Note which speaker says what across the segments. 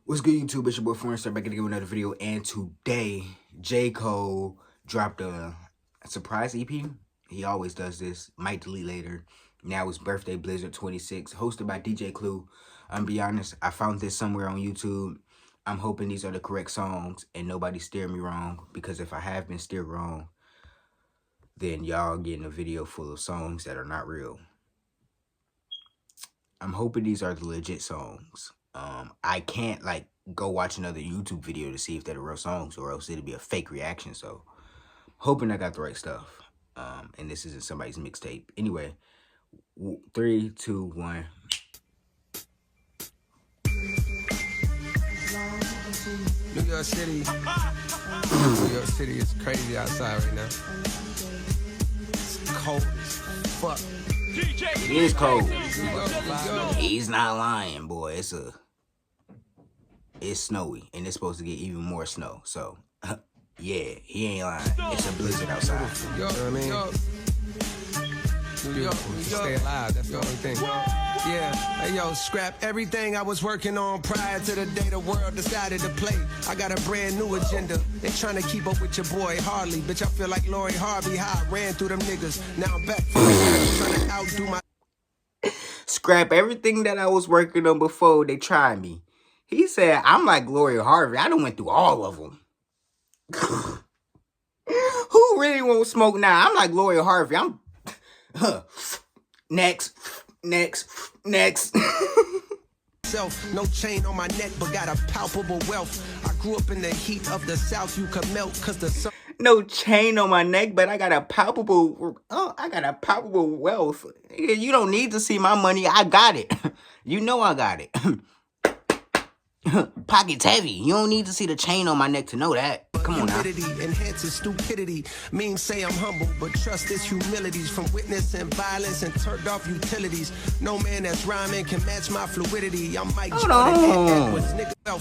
Speaker 1: What's good, YouTube? It's your boy Forrester back again with another video, and today J. Cole dropped a surprise EP. He always does this. Might delete later. Now it's Birthday Blizzard 26, hosted by DJ Clue. I'm be honest, I found this somewhere on YouTube. I'm hoping these are the correct songs and nobody steered me wrong, because if I have been steered wrong, then y'all getting a video full of songs that are not real. I'm hoping these are the legit songs. I can't go watch another YouTube video to see if they're the real songs, or else it'll be a fake reaction. So hoping I got the right stuff. And this isn't somebody's mixtape. Anyway, 3, 2, 1.
Speaker 2: New York City. New York City is crazy outside right now. It's cold as fuck.
Speaker 1: It is cold. He's not lying, boy. It's snowy, and it's supposed to get even more snow. So, yeah, he ain't lying. It's a blizzard outside.
Speaker 2: You know what I mean? New York, stay alive. That's the only thing. Yeah, hey yo, scrap everything I was working on prior to the day the world decided to play. I got a brand new agenda. They trying to keep up with your boy Harley. Bitch, I feel like Lori Harvey, how I ran through them niggas. Now I'm back for trying to outdo my...
Speaker 1: Scrap everything that I was working on before they tried me. He said, I'm like Lori Harvey. I done went through all of them. Who really won't smoke now? I'm like Lori Harvey. I'm... Next.
Speaker 2: No chain on my neck, but got a palpable wealth. I grew up in the heat of the South. You could melt cause the sun.
Speaker 1: No chain on my neck, but I got a palpable wealth. You don't need to see my money. I got it. You know I got it. Pockets heavy. You don't need to see the chain on my neck to know that. Come on now.
Speaker 2: Enhances stupidity. Memes say I'm humble, but trust is humilities. From witnessing violence and turned off utilities. No man that's rhyming can match my fluidity. I'm Mike Jordan. I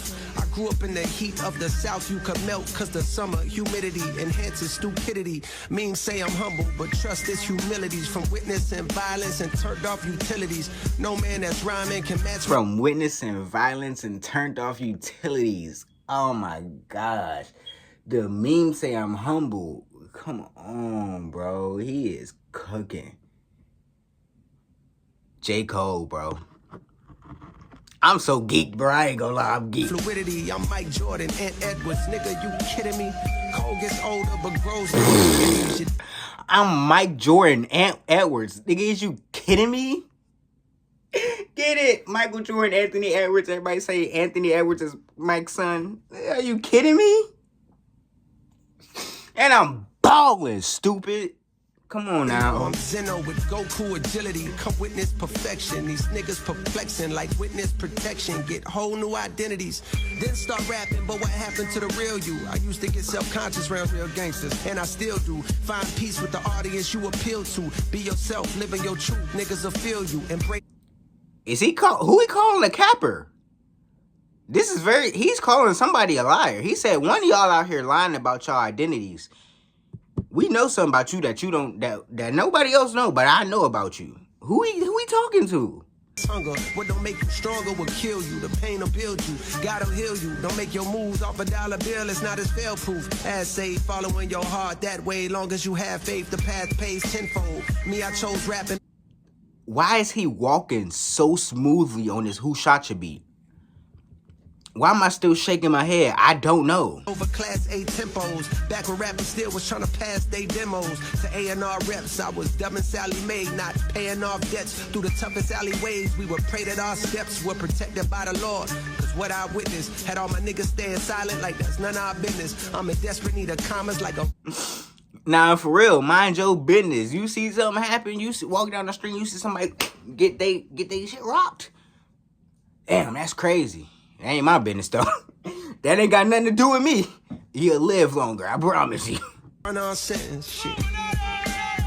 Speaker 2: grew up in the heat of the South. You could melt cause the summer humidity enhances stupidity. Memes say I'm humble, but trust is humilities. From witnessing violence and turned off utilities. No man that's rhyming can match.
Speaker 1: From witnessing violence and turned off utilities. Oh my gosh. The memes say I'm humble. Come on, bro. He is cooking. J. Cole, bro. I'm so geeked, bro. I ain't gonna lie, I'm geeked.
Speaker 2: Fluidity, I'm Mike Jordan, Ant Edwards. Nigga, you kidding me? Cole gets older, but grows.
Speaker 1: I'm Mike Jordan, Ant Edwards. Nigga, is you kidding me? Get it? Michael Jordan, Anthony Edwards. Everybody say Anthony Edwards is Mike's son. Are you kidding me? And I'm balling, stupid. Come on now.
Speaker 2: I'm Zeno with Goku agility. Come witness perfection. These niggas perplexing like witness protection. Get whole new identities. Then start rapping, but what happened to the real you? I used to get self-conscious around real gangsters, and I still do. Find peace with the audience you appeal to. Be yourself, living your truth. Niggas will feel you. Embrace.
Speaker 1: Is he who he calling a capper? He's calling somebody a liar. He said one of y'all out here lying about y'all identities. We know something about you that you don't, that nobody else know, but I know about you. Who he talking to?
Speaker 2: Hunger, what don't make you stronger will kill you. The pain will build you, God will heal you. Don't make your moves off a dollar bill, it's not as fail proof. As say, following your heart that way. Long as you have faith, the path pays tenfold. Me, I chose rapping.
Speaker 1: Why is he walking so smoothly on this Who Shot Ya beat? Why am I still shaking my head? I don't know.
Speaker 2: Over class A tempos, back when rappers still was trying to pass they demos to A&R reps. I was dumb and Sally Mae, not paying off debts through the toughest alleyways. We were prayed that our steps were protected by the Lord. Cause what I witnessed had all my niggas staying silent like that's none of our business. I'm in desperate need of commas like a...
Speaker 1: Nah, for real, mind your business. You see something happen, you walk down the street, you see somebody get they shit rocked. Damn, that's crazy. That ain't my business, though. That ain't got nothing to do with me. You'll live longer, I promise you.
Speaker 2: Run-on sentence, shit.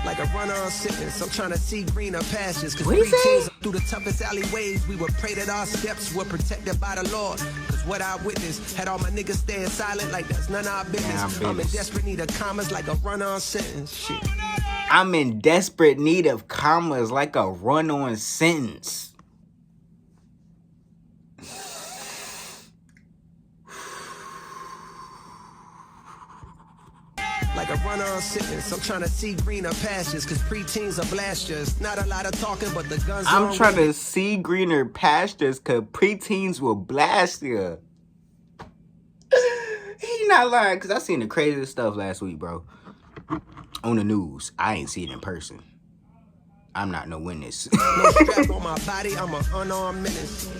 Speaker 2: Like a run-on sentence. I'm trying to see greener pastures. Cause
Speaker 1: what he say?
Speaker 2: Through the toughest alleyways, we were prayed that our steps were protected by the Lord. Cause what I witnessed had all my niggas staying silent like that's none of our business. I'm in desperate need of commas like a run-on sentence, shit.
Speaker 1: I'm in desperate need of commas like a run-on sentence.
Speaker 2: like a runner on sickness. I'm trying to see greener pastures, cause preteens are blasters. Not a lot of talking, but the guns
Speaker 1: I'm trying to see greener pastures, cause preteens will blast you. He not lying, cause I seen the craziest stuff last week, bro. On the news. I ain't seen it in person. I'm not no witness.
Speaker 2: No strap on my body, I'm an unarmed menace.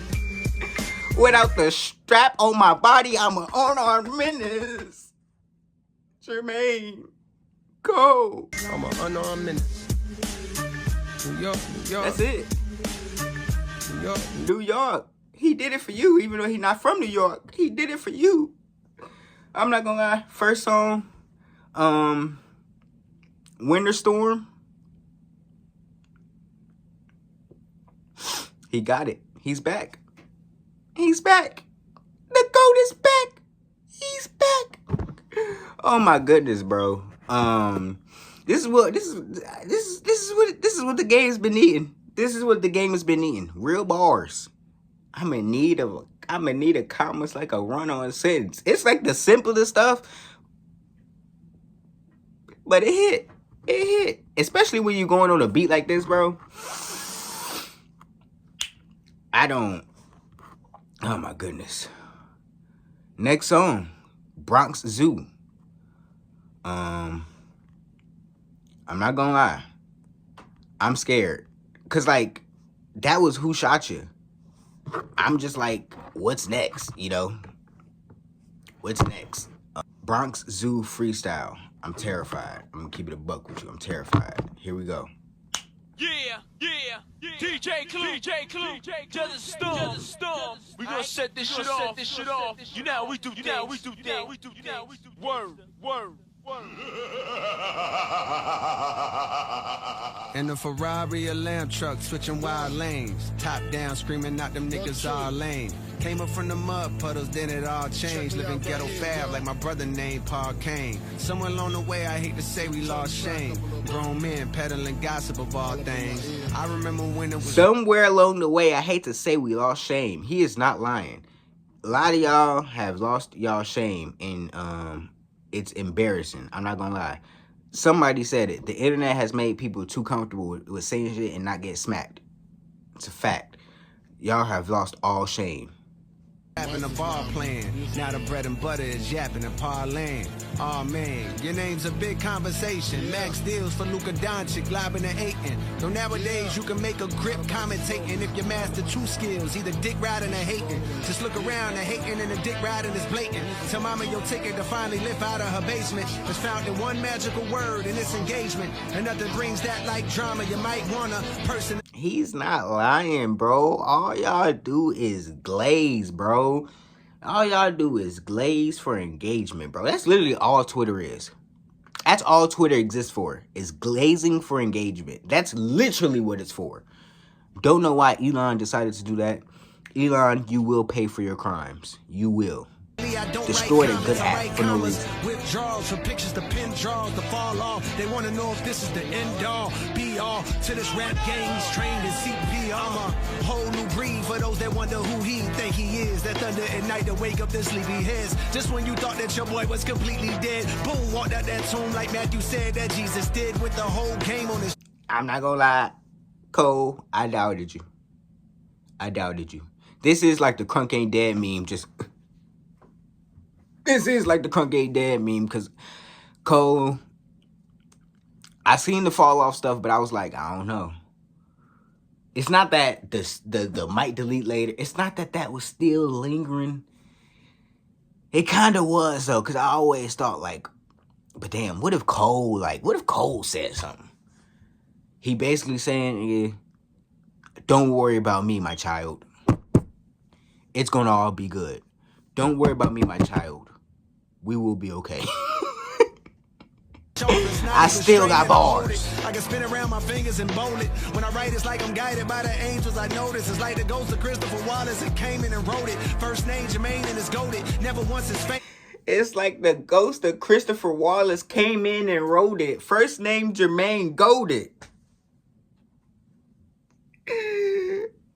Speaker 1: Without the strap on my body, I'm an unarmed menace. Jermaine, go.
Speaker 2: I'm an unarmed menace. New York, New York.
Speaker 1: That's it.
Speaker 2: New York.
Speaker 1: New York. He did it for you, even though he's not from New York. He did it for you. I'm not gonna lie. First song, Winter Storm. He got it. He's back. He's back. The GOAT is back. He's back. Oh my goodness, bro. This is what the game's been eating. This is what the game has been eating. Real bars. I'm in need of commas like a run-on sentence. It's like the simplest stuff, but it hit. It hit. Especially when you're going on a beat like this, bro. Oh my goodness. Next song, Bronx Zoo. I'm not gonna lie. I'm scared. Cause like, that was Who Shot You. I'm just like, what's next, you know? What's next? Bronx Zoo freestyle. I'm terrified. I'm gonna keep it a buck with you. I'm terrified. Here we go.
Speaker 3: Yeah. DJ Clue, to the storm. We gonna set this shit off. You know how we do things. Word.
Speaker 2: In the Ferrari, a lamb truck, switching wild lanes. Top down, screaming out them niggas all lame. Came up from the mud puddles, then it all changed. Living ghetto fab like my brother named Paul Kane. Somewhere along the way, I hate to say we lost shame. Grown men peddling gossip of all things. I remember when it was...
Speaker 1: Somewhere along the way, I hate to say we lost shame. He is not lying. A lot of y'all have lost y'all shame, and it's embarrassing. I'm not gonna lie. Somebody said it. The internet has made people too comfortable with saying shit and not get smacked. It's a fact. Y'all have lost all shame.
Speaker 2: Having a ball playing, now the bread and butter is yapping and parlaying. Oh man, your name's a big conversation. Max deals for Luka Doncic, lobbing and hating. Though nowadays you can make a grip commentating if you master two skills, either dick riding or hating. Just look around, the hating and the dick riding is blatant. Tell mama your ticket to finally lift out of her basement is found in one magical word, and it's engagement. And nothing brings that like drama. You might wanna person.
Speaker 1: He's not lying, bro. All y'all do is glaze, bro. All y'all do is glaze for engagement, bro. That's literally all Twitter is. That's all Twitter exists for, is glazing for engagement. That's literally what it's for. Don't know why Elon decided to do that. Elon, you will pay for your crimes. You will. Destroyed a good app for no reason.
Speaker 2: Withdrawals from pictures to pin draws to fall off. They want to know if this is the end all, be all to this rap game. He's trained in CPR. I'm a whole new breed for those that wonder who he think he is. That thunder at night to wake up their sleepy heads. Just when you thought that your boy was completely dead, boom, walked out that tomb like Matthew said that Jesus did with the whole game on his.
Speaker 1: I'm not gonna lie, Cole, I doubted you. This is like the Crunk Ain't Dead meme, just... This is like the Crunk Ain't Dead meme, because Cole, I seen the fall off stuff, but I was like, I don't know. It's not that the might delete later. It's not that was still lingering. It kind of was, though, because I always thought, like, but damn, what if Cole said something? He basically saying, yeah, don't worry about me, my child. It's going to all be good. Don't worry about me, my child. We will be okay. I still got bars.
Speaker 2: I can spin around my fingers and bowl it. When I write, it's like I'm guided by the angels. I notice it's like the ghost of Christopher Wallace. It came in and wrote it. First name Jermaine and it's goated. Never once his face.
Speaker 1: It's like the ghost of Christopher Wallace came in and wrote it. First name Jermaine goated.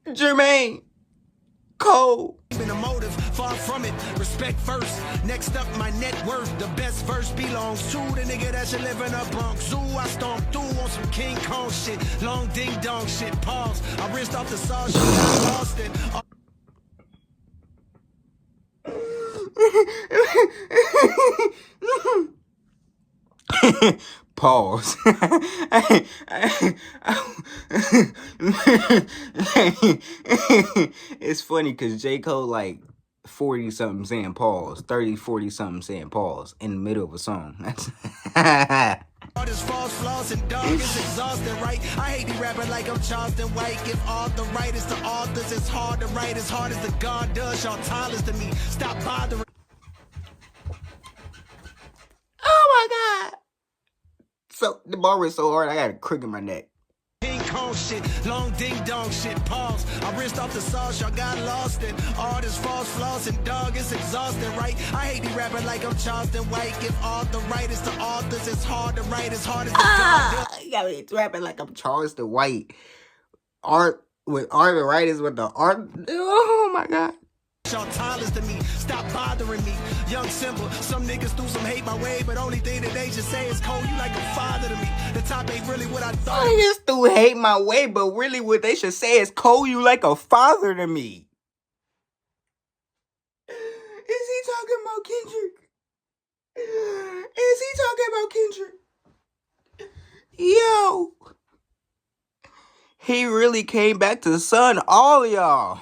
Speaker 1: Jermaine. Cold.
Speaker 2: Even a motive, far from it. Respect first. Next up, my net worth. The best verse belongs to the nigga that should live in a Bronx Zoo. I stomp through on some King Kong shit. Long ding dong shit. Pause. I rinsed off the sauce. You got lost in.
Speaker 1: Pause. It's funny because J. Cole like 40 something saying pause, 30, 40 something saying pause in the middle of a song.
Speaker 2: Artists, false flaws, and dog is exhausting, right? I hate the rapper like I'm Charleston White. Give all the writers to authors. It's hard to write as hard as the God does. Y'all tallest to me. Stop bothering.
Speaker 1: Oh my God. So the bar is so hard, I got a crick in my neck.
Speaker 2: King Kong shit, long ding dong shit, pause. I rinsed off the sauce, y'all got lost in. Artists, false flaws, and dog is exhausting, right? I hate the rapper like I'm Charleston White. Give all the writers to authors. It's hard to write as hard as the God does.
Speaker 1: You got me rapping like I'm Charleston White. Art with art and writers with the art. Oh my God.
Speaker 2: Y'all tallest to me. Stop bothering me. Young Simba. Some niggas threw some hate my way, but only thing that they should say is Cole, you like a father to me. The top ain't really what I thought.
Speaker 1: Niggas do hate my way, but really what they should say is Cole, you like a father to me. Is he talking about Kendrick? Is he talking about Kendrick? Yo. He really came back to the sun, all of y'all.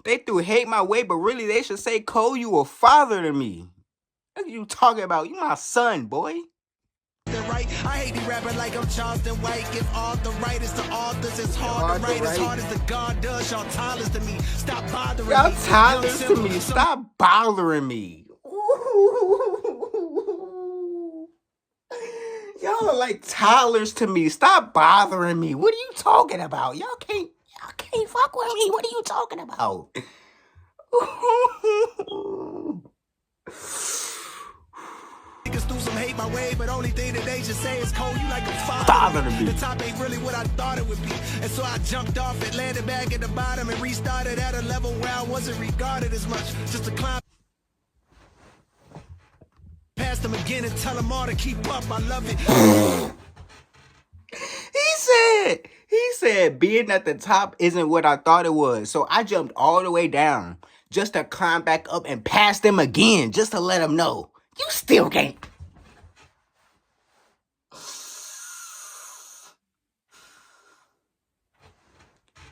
Speaker 1: They threw hate my way, but really they should say, Cole, you a father to me. What are you talking about? You my son, boy.
Speaker 2: Right? I hate the rapper like I'm Charleston White. Give all the writers to authors. It's hard to write as hard as the God does. Y'all tallest to me. Stop bothering me.
Speaker 1: Y'all tallest to me. Stop bothering me. Y'all are like toddlers to me. Stop bothering me. What are you talking about? Y'all can't fuck with me. What are you talking about?
Speaker 2: Niggas threw some hate my way, but only thing that they should say is Cole, you like a father to me. The top ain't really what I thought it would be. And so I jumped off it, landed back at the bottom, and restarted at a level where I wasn't regarded as much. Just to climb past them again and tell them all to keep up. I love it.
Speaker 1: He said being at the top isn't what I thought it was. So I jumped all the way down just to climb back up and pass them again, just to let them know. You still can't.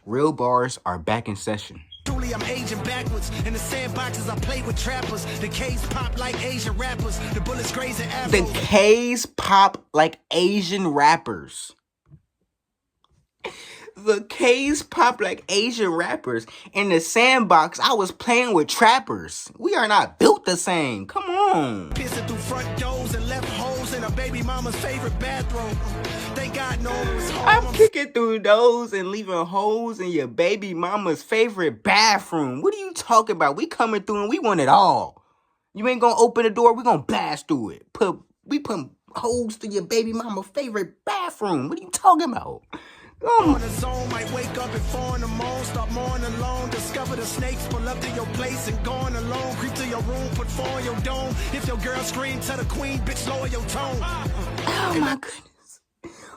Speaker 1: Real bars are back in session.
Speaker 2: Truly, I'm aging backwards. In the sandboxes, I play with trappers. The K's pop like Asian rappers. The bullets grazing afros.
Speaker 1: The K's pop like Asian rappers. The K's pop like Asian rappers. In the sandbox, I was playing with trappers. We are not built the same. Come on.
Speaker 2: Piercing through front doors and left holes in a baby mama's favorite bathroom. Thank God no one was home.
Speaker 1: I'm kicking through those and leaving holes in your baby mama's favorite bathroom. What are you talking about? We coming through and we want it all. You ain't gonna open the door, we gonna blast through it. We put holes to your baby mama's favorite bathroom. What are you talking about?
Speaker 2: On the zone, might wake up at 4 in the morning, start mourning alone, discover the snakes, pull up to your place and going alone, creep to your room, put 4 in your dome. If your girl scream, tell the queen, bitch, lower your tone.
Speaker 1: Oh my goodness.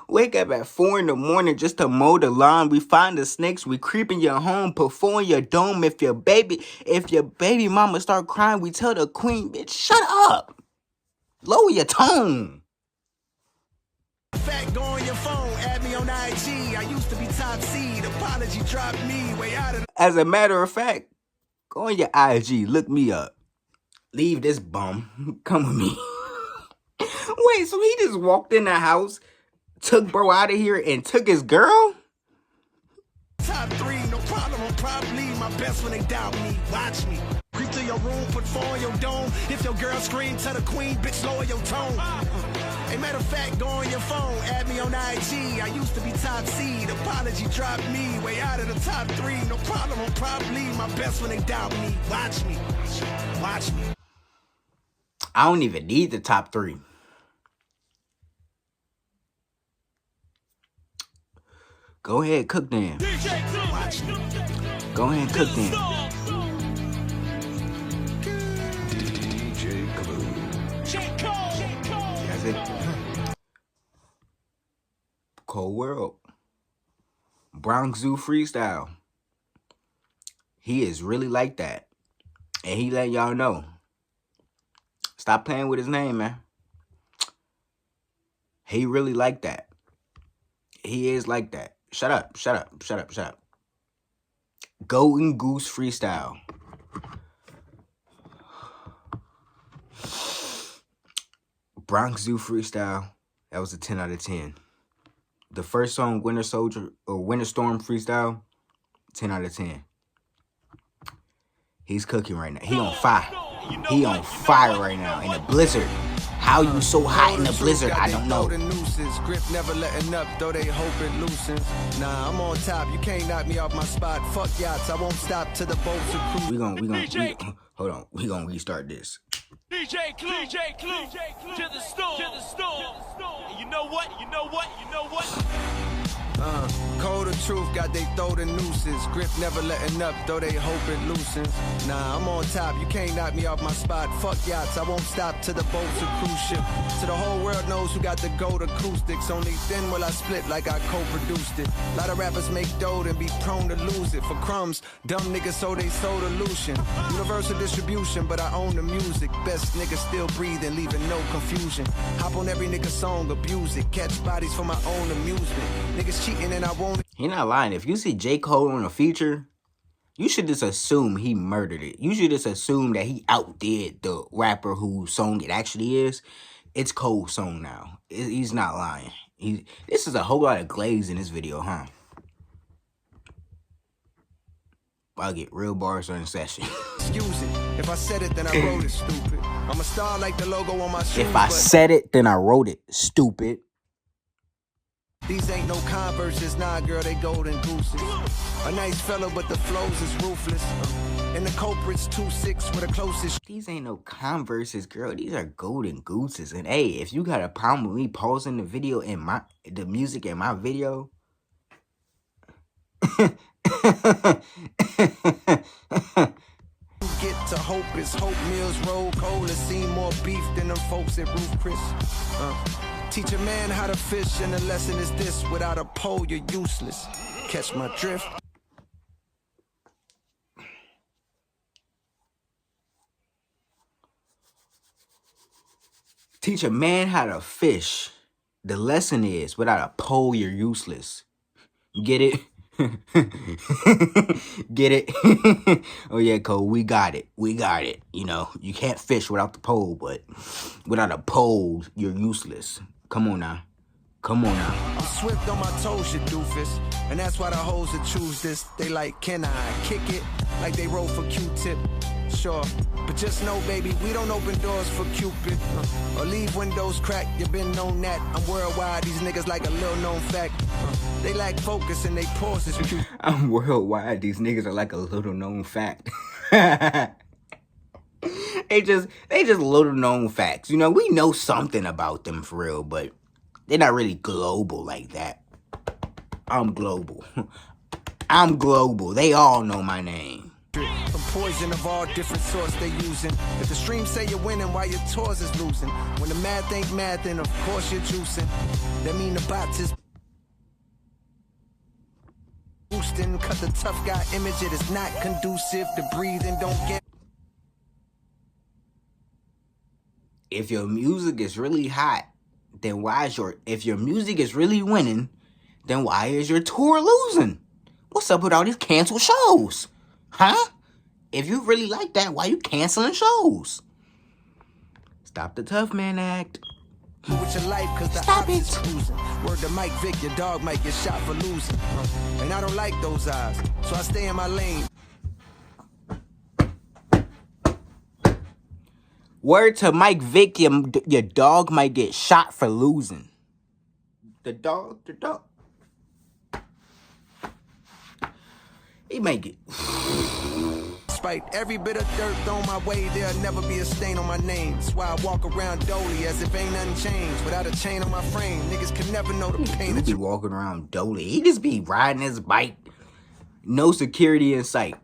Speaker 1: Wake up at 4 in the morning just to mow the lawn. We find the snakes, we creep in your home, put 4 in your dome. If your baby mama start crying, we tell the queen, bitch, shut up. Lower your tone.
Speaker 2: Fact, go on your phone, add me on IG. I used to be top seed. Apology dropped me way out of the...
Speaker 1: As a matter of fact, go on your IG, look me up. Leave this bum. Come with me. Wait, so he just walked in the house, took bro out of here, and took his girl?
Speaker 2: Top 3, no problem, I'll probably my best when they doubt me. Watch me. Creep to your room, put 4 in your dome. If your girl scream, tell the queen, bitch, lower your tone. Hey, matter of fact, go on your phone, add me on IG. I used to be top seed. Apology dropped me way out of the top 3. No problem, I'll probably my best when they doubt me. Watch me. Watch me.
Speaker 1: I don't even need the top 3. Go ahead, cook them.
Speaker 2: Watch me.
Speaker 1: Go ahead and cook then.
Speaker 2: DJ Clue.
Speaker 1: That's it. Cold World. Bronx Zoo freestyle. He is really like that. And he let y'all know. Stop playing with his name, man. He really like that. He is like that. Shut up, shut up, shut up, shut up. Golden Goose freestyle. Bronx Zoo freestyle. That was a 10 out of 10. The first song, Winter Soldier or Winter Storm freestyle, 10 out of 10. He's cooking right now. He on fire. He on fire right now in a blizzard. How you so hot in the blizzard? I don't know.
Speaker 2: Grip never letting up, though they hope it loosens. Nah, I'm on top. You can't knock me off my spot. Fuck yachts. I won't stop to the boats and cruise.
Speaker 1: We gonna hold on. We gonna restart this.
Speaker 3: DJ Clue, to the storm, And you know what?
Speaker 2: Cold of truth, got they throw the nooses. Grip never letting up, though they hope it loosens. Nah, I'm on top, you can't knock me off my spot. Fuck yachts, I won't stop to the boats and cruise ship. So the whole world knows who got the gold acoustics. Only then will I split like I co-produced it. A lot of rappers make dough and be prone to lose it. For crumbs, dumb niggas so they sold illusion. Universal distribution, but I own the music. Best niggas still breathing, leaving no confusion. Hop on every nigga song, abuse it. Catch bodies for my own amusement. Niggas cheating and I won't.
Speaker 1: He not lying. If you see J. Cole on a feature, you should just assume he murdered it. You should just assume that he outdid the rapper whose song it actually is. It's Cole's song now. He's not lying. This is a whole lot of glaze in this video, huh? I'll get real bars on the session.
Speaker 2: Excuse it. If I said it, then I wrote it, stupid. I'm a star like the logo on my shoes.
Speaker 1: If I said it, then I wrote it, stupid.
Speaker 2: These ain't no Converses, nah, girl, they golden gooses. A nice fella, but the flows is ruthless. And the culprit's 2-6 with the closest.
Speaker 1: These ain't no Converses, girl. These are golden gooses. And hey, if you got a problem with me pausing the video in the music in my video,
Speaker 2: get to hope is Hope Mills roll cold and see more beef than them folks at Roof Chris. Teach a man how to fish, and the lesson is this: without a pole, you're useless. Catch my drift.
Speaker 1: Teach a man how to fish. The lesson is, without a pole, you're useless. Get it? Get it? Oh yeah, Cole, we got it. We got it. You know, you can't fish without the pole, but without a pole, you're useless. Come on now. Come on now.
Speaker 2: I'm swift on my toes, you doofus. And that's why the hoes that choose this, they like, can I kick it? Like they roll for Q-tip. Sure, but just know, baby, we don't open doors for Cupid. Or leave windows cracked, you been known that. I'm worldwide, these niggas like a little known fact. They lack focus and they pause is cute.
Speaker 1: I'm worldwide, these niggas are like a little known fact. They just little known facts. You know, we know something about them for real, but they're not really global like that. I'm global. I'm global. They all know my name.
Speaker 2: From poison of all different sorts they using. If the stream say you're winning while your tours is losing. When the math ain't math, then of course you're juicing. That mean the bots is boosting. Cut the tough guy image, it is not conducive to breathing. Don't get.
Speaker 1: If your music is really hot, then if your music is really winning, then why is your tour losing? What's up with all these canceled shows? Huh? If you really like that, why you canceling shows? Stop the tough man act.
Speaker 2: With your life, cause the
Speaker 1: Stop
Speaker 2: ops is
Speaker 1: it.
Speaker 2: cruising. Word to Mike Vick, your dog might get shot for losing. And I don't like those eyes, so I stay in my lane.
Speaker 1: Word to Mike Vick, your dog might get shot for losing. The dog. He might get.
Speaker 2: Despite every bit of dirt thrown my way, there'll never be a stain on my name. That's why I walk around dolly as if ain't nothing changed. Without a chain on my frame, niggas can never know the pain
Speaker 1: He
Speaker 2: that
Speaker 1: be
Speaker 2: you
Speaker 1: walking around dolly. He just be riding his bike, no security in sight.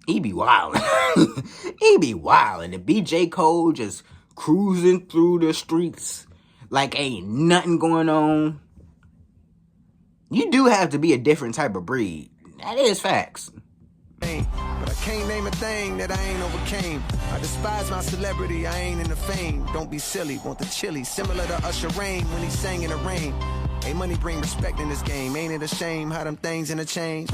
Speaker 1: He be wildin'. He be wildin'. And J. Cole just cruising through the streets like ain't nothing going on. You do have to be a different type of breed. That is facts.
Speaker 2: But I can't name a thing that I ain't overcame. I despise my celebrity, I ain't in the fame. Don't be silly, want the chili. Similar to Usher Rain when he sang in the rain. Hey, money bring respect in this game. Ain't it a shame how them things interchange?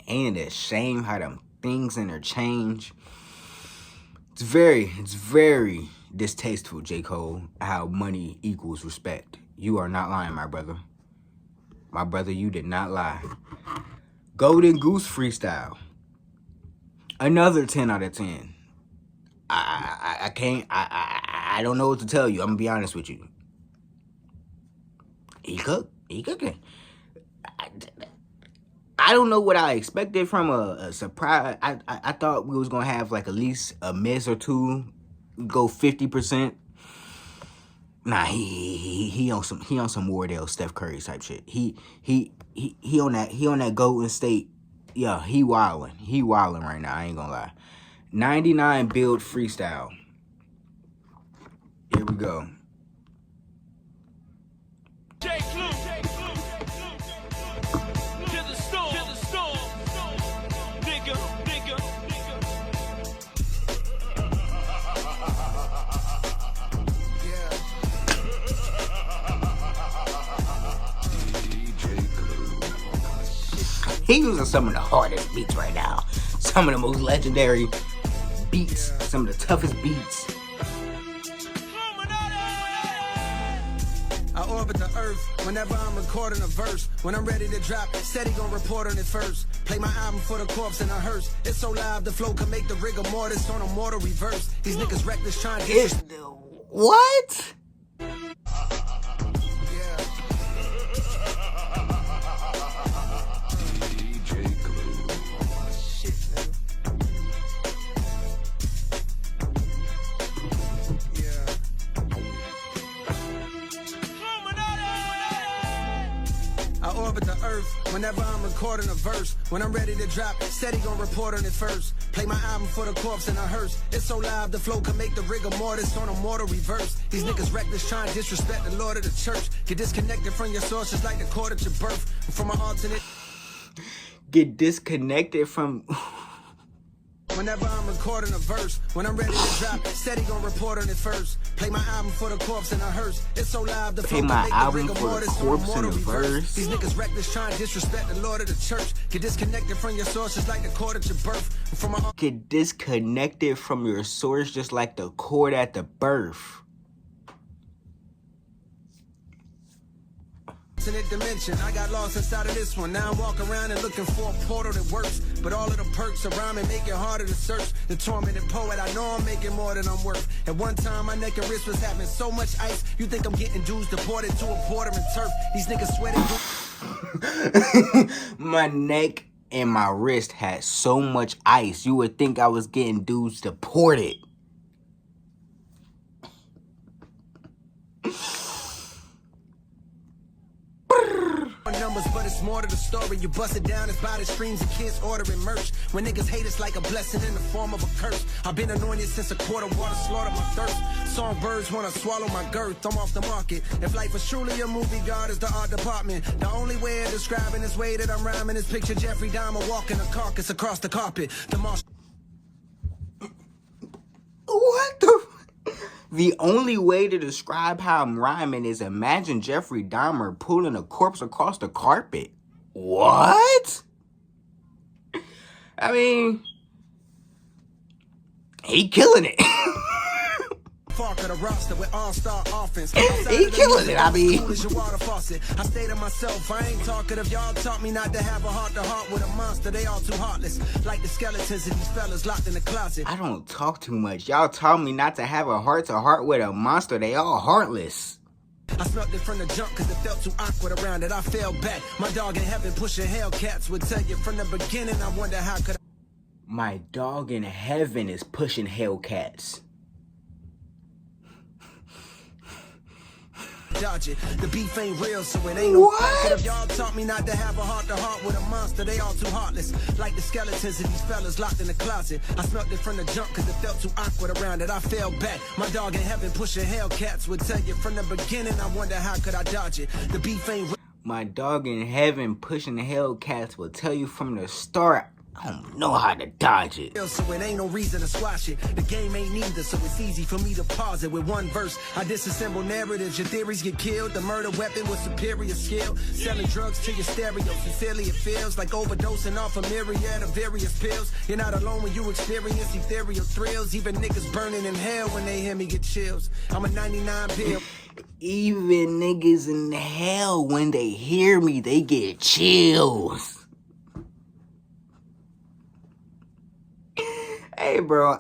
Speaker 1: Ain't it a shame how them things interchange? It's very distasteful, J. Cole, how money equals respect. You are not lying, my brother. My brother, you did not lie. Golden Goose freestyle. Another 10 out of 10. I don't know what to tell you. I'm gonna be honest with you. He cooking. I don't know what I expected from a surprise. I thought we was gonna have like at least a miss or two go 50%. Nah, he on some Wardell, Steph Curry type shit. He on that Golden State. Yeah, he wildin' right now. I ain't gonna lie. 99 build freestyle. Here we go.
Speaker 3: J. Clue. To the storm. Nigga.
Speaker 1: He using some of the hardest beats right now. Some of the most legendary beats. Some of the toughest beats.
Speaker 2: I orbit the earth whenever I'm recording a verse. When I'm ready to drop, steady gon' report on it first. Play my album for the corpse in a hearse. It's so loud, the flow can make the rigor mortis on a mortal reverse. These niggas reckless trying to
Speaker 1: It's what?
Speaker 2: I orbit the earth whenever I'm recording a verse. When I'm ready to drop, steady gon' report on it first. Play my album for the corpse in a hearse. It's so loud, the flow can make the rigor mortis on a mortal reverse. These niggas reckless trying to disrespect the Lord of the church. Get disconnected from your sources like the court at your birth. From an alternate.
Speaker 1: Get disconnected from.
Speaker 2: Whenever I'm recording a verse, when I'm ready to drop, steady gon' report on it first. Play my album for the corpse in a hearse. It's so loud, the flow can make the rigor mortis on a mortal reverse. These niggas reckless trying to disrespect the Lord of the church. Get disconnected from your sources like the court at your birth. From a
Speaker 1: Get disconnected from your source just like the cord at the birth.
Speaker 2: alternate dimension. I got lost inside of this one. Now I'm walking around and looking for a portal that works. But all of the perks of rhyming make it harder to search. The tormented poet, I know I'm making more than I'm worth. At one time, my neck and wrist was having so much ice. You think I'm getting dudes deported to a porter and turf. These niggas sweating.
Speaker 1: My neck and my wrist had so much ice. You would think I was getting dudes deported.
Speaker 2: Numbers, but it's more to the story. You bust it down, it's by the streams of kids ordering merch. When niggas hate it's like a blessing in the form of a curse. I've been anointed since a quart of water slaughtered my thirst. Songbirds wanna swallow my girth, I'm off the market. If life was truly a movie, God is the art department. The only way of describing this way that I'm rhyming is picture Jeffrey Dahmer walking a carcass across the carpet.
Speaker 1: What the? The only way to describe how I'm rhyming is imagine Jeffrey Dahmer pulling a corpse across the carpet. What? I mean, he killing it.
Speaker 2: Of the roster with all-star offense.
Speaker 1: He killing it, I mean.
Speaker 2: I stay to myself, I ain't talkative. Y'all taught me not to have a heart-to-heart with a monster. They all too heartless, like the skeletons of these fellas locked in the closet.
Speaker 1: I don't talk too much. Y'all taught me not to have a heart-to-heart with a monster. They all heartless.
Speaker 2: I smelt it from the jump cause it felt too awkward around it. I fell back. My dog in heaven pushing Hellcats would tell you from the beginning. I wonder how could
Speaker 1: My dog in heaven is pushing Hellcats.
Speaker 2: dodge it. The beef ain't real, so it ain't no fight. If y'all taught me not to have a heart-to-heart with a monster, they all too heartless. Like the skeletons of these fellas locked in the closet. I smelt it from the jump cause it felt too awkward around it. I fell back. My dog in heaven pushing Hellcats would tell you from the beginning. I wonder how could I dodge it. The beef ain't real.
Speaker 1: My dog in heaven pushing the Hellcats will tell you from the start. I don't know how to dodge it.
Speaker 2: So it ain't no reason to squash it. The game ain't neither, so it's easy for me to pause it. With one verse, I disassemble narratives. Your theories get killed. The murder weapon with superior skill. Selling drugs to your stereo. Sincerely, it feels like overdosing off a myriad of various pills. You're not alone when you experience ethereal thrills. Even niggas burning in hell when they hear me get chills. I'm a 99 bill.
Speaker 1: Even niggas in hell, when they hear me, they get chills. Hey, bro,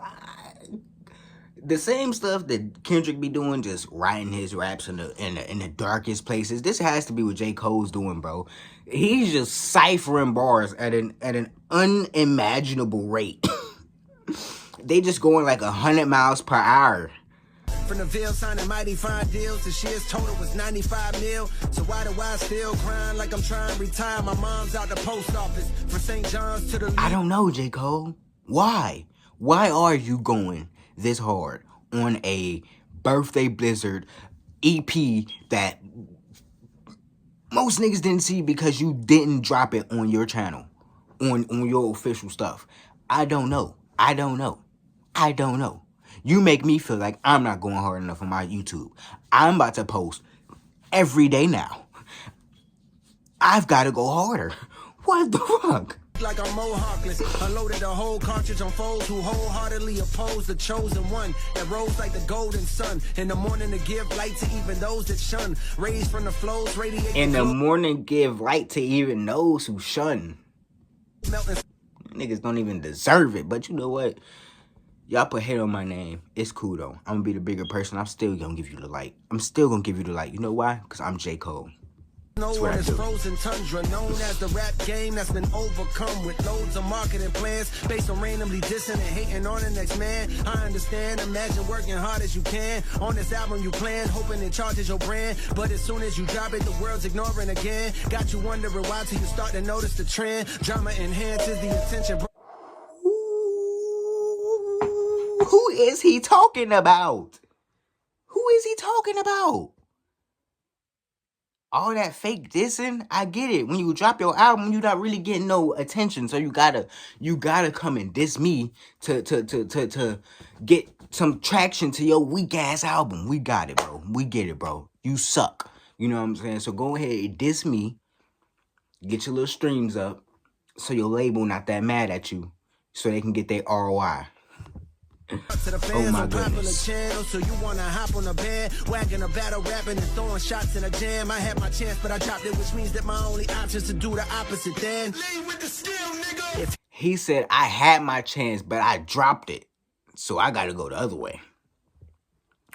Speaker 1: the same stuff that Kendrick be doing, just writing his raps in the darkest places. This has to be what J. Cole's doing, bro. He's just ciphering bars at an unimaginable rate. They just going like 100 miles per hour.
Speaker 2: From the Ville signing mighty fine deals, the shares total was 95 mil. So why do I still grind like I'm trying to retire? My mom's out the post office from St. John's to the...
Speaker 1: I don't know, J. Cole. Why? Why are you going this hard on a Birthday Blizzard EP that most niggas didn't see because you didn't drop it on your channel, on your official stuff? I don't know. You make me feel like I'm not going hard enough on my YouTube. I'm about to post every day now. I've got to go harder. What the fuck?
Speaker 2: Like I'm Mohawkless. Unloaded a whole cartridge on foes who wholeheartedly oppose the chosen one that rose like the golden sun. In the morning to give light to even those that shun. Raised from the flows, radiate.
Speaker 1: In the morning give light to even those who shun.
Speaker 2: Melting.
Speaker 1: Niggas don't even deserve it. But you know what? Y'all put hate on my name. It's cool though. I'm gonna be the bigger person. I'm still gonna give you the light. You know why? Because I'm J. Cole.
Speaker 2: Nowhere is frozen tundra, known as the rap game that's been overcome with loads of marketing plans based on randomly dissing and hating on the next man. I understand, imagine working hard as you can on this album you plan, hoping it charges your brand. But as soon as you drop it, the world's ignoring again. Got you wondering why till you start to notice the trend. Drama enhances the attention.
Speaker 1: Who is he talking about? All that fake dissing, I get it. When you drop your album, you're not really getting no attention. So you gotta come and diss me to get some traction to your weak ass album. We got it, bro. We get it, bro. You suck. You know what I'm saying? So go ahead and diss me. Get your little streams up so your label not that mad at you. So they can get their ROI. Oh my goodness.
Speaker 2: Channel, so you wanna hop on a band, wagging a battle, rapping and throwing shots in a jam. I had my chance, but I dropped it, which means that my only option is to do the opposite. Then lead with the skill, nigga.
Speaker 1: He said I had my chance, but I dropped it, so I gotta go the other way.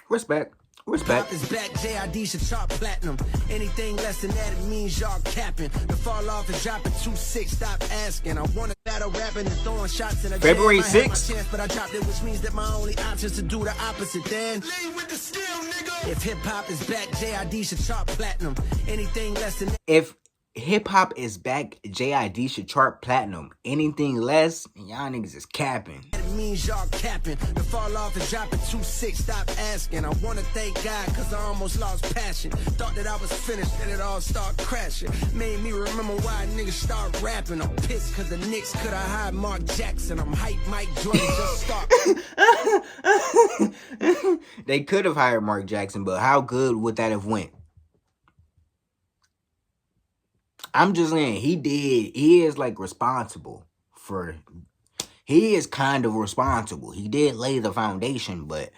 Speaker 1: Respect.
Speaker 2: Pop is back, JID should chart platinum. Anything less than that, it means y'all capping. The fall off is dropping 2-6, stop asking. I wanna battle rapping and throwing shots in a
Speaker 1: February
Speaker 2: jam. I had my
Speaker 1: 6th.
Speaker 2: chance, but I dropped it, which means that my only option is to do the opposite. Then lead with the skill, nigga. If hip hop is back, JID should chart platinum. Anything less than that.
Speaker 1: If hip hop is back, JID should chart platinum. Anything less, y'all niggas is capping.
Speaker 2: It means y'all capping. The fall off is dropping 2-6, stop asking. I wanna thank God cause I almost lost passion. Thought that I was finished, then it all start crashing. Made me remember why niggas start rapping. I'm pissed cause the Knicks could have hired Mark Jackson. I'm hype, Mike Jordan just start.
Speaker 1: They could have hired Mark Jackson, but how good would that have went? I'm just saying, he is like responsible for, he is kind of responsible. He did lay the foundation, but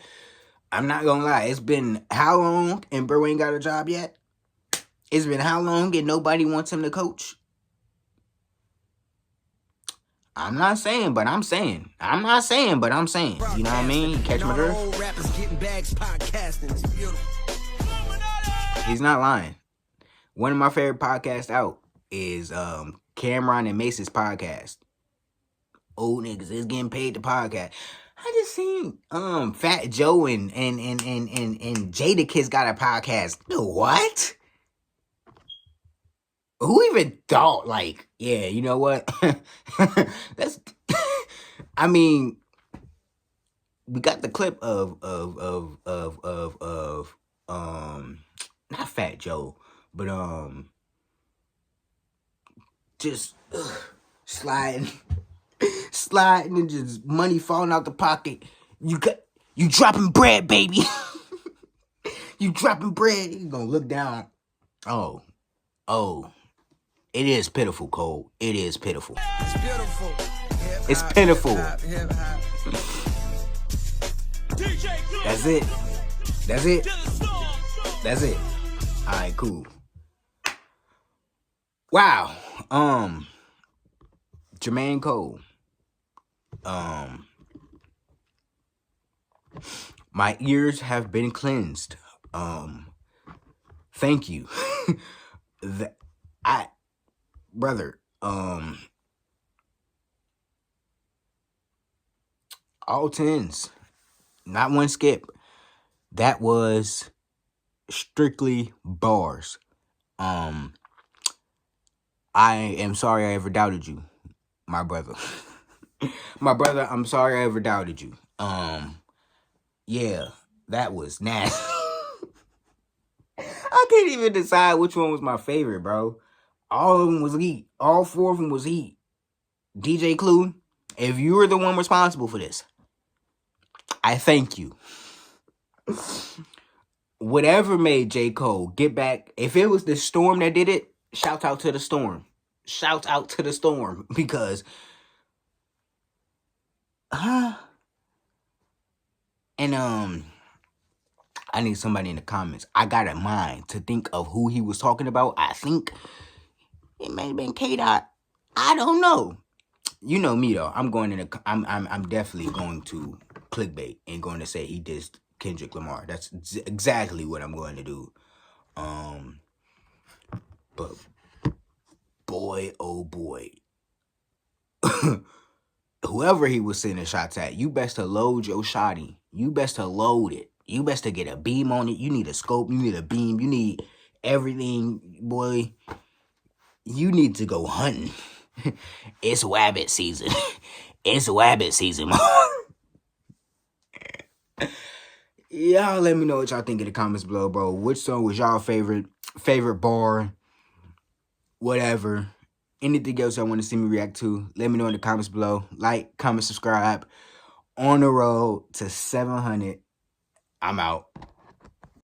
Speaker 1: I'm not gonna lie. It's been how long and bro ain't got a job yet? It's been how long and nobody wants him to coach? I'm not saying, but I'm saying. I'm not saying, but I'm saying. You know what I mean? You catch my drift?
Speaker 2: Rappers getting bags, podcasting. It's beautiful.
Speaker 1: He's not lying. One of my favorite podcasts out is Cameron and Mace's podcast. Old niggas is getting paid to podcast. I just seen Fat Joe and Jadakiss got a podcast. What? Who even thought, like, yeah, you know what? That's I mean, we got the clip of not Fat Joe, but just sliding and just money falling out the pocket. You dropping bread, baby. You dropping bread. You gonna look down. Oh, it is pitiful, Cole. It is pitiful.
Speaker 2: It's beautiful.
Speaker 1: It's pitiful.
Speaker 2: Hip-hop.
Speaker 1: That's it. That's it. That's it. All right, cool. Wow. Jermaine Cole. My ears have been cleansed. Thank you. Brother, all 10s, not one skip. That was strictly bars. I am sorry I ever doubted you, my brother. My brother, I'm sorry I ever doubted you. Yeah, that was nasty. I can't even decide which one was my favorite, bro. All of them was heat. All 4 of them was heat. DJ Clue, if you were the one responsible for this, I thank you. Whatever made J. Cole get back, if it was the Storm that did it, shout out to the Storm. Shout out to the Storm, because and I need somebody in the comments. I got a mind to think of who he was talking about. I think it may have been K-Dot. I don't know. You know me though. I'm definitely going to clickbait and going to say he dissed Kendrick Lamar. That's exactly what I'm going to do. But boy, oh boy. Whoever he was sending shots at, you best to load your shotty. You best to load it. You best to get a beam on it. You need a scope. You need a beam. You need everything, boy. You need to go hunting. It's wabbit season. It's wabbit season. Y'all let me know what y'all think in the comments below, bro. Which song was y'all favorite bar? Whatever. Anything else y'all want to see me react to, let me know in the comments below. Like, comment, subscribe. On the road to 700. I'm out.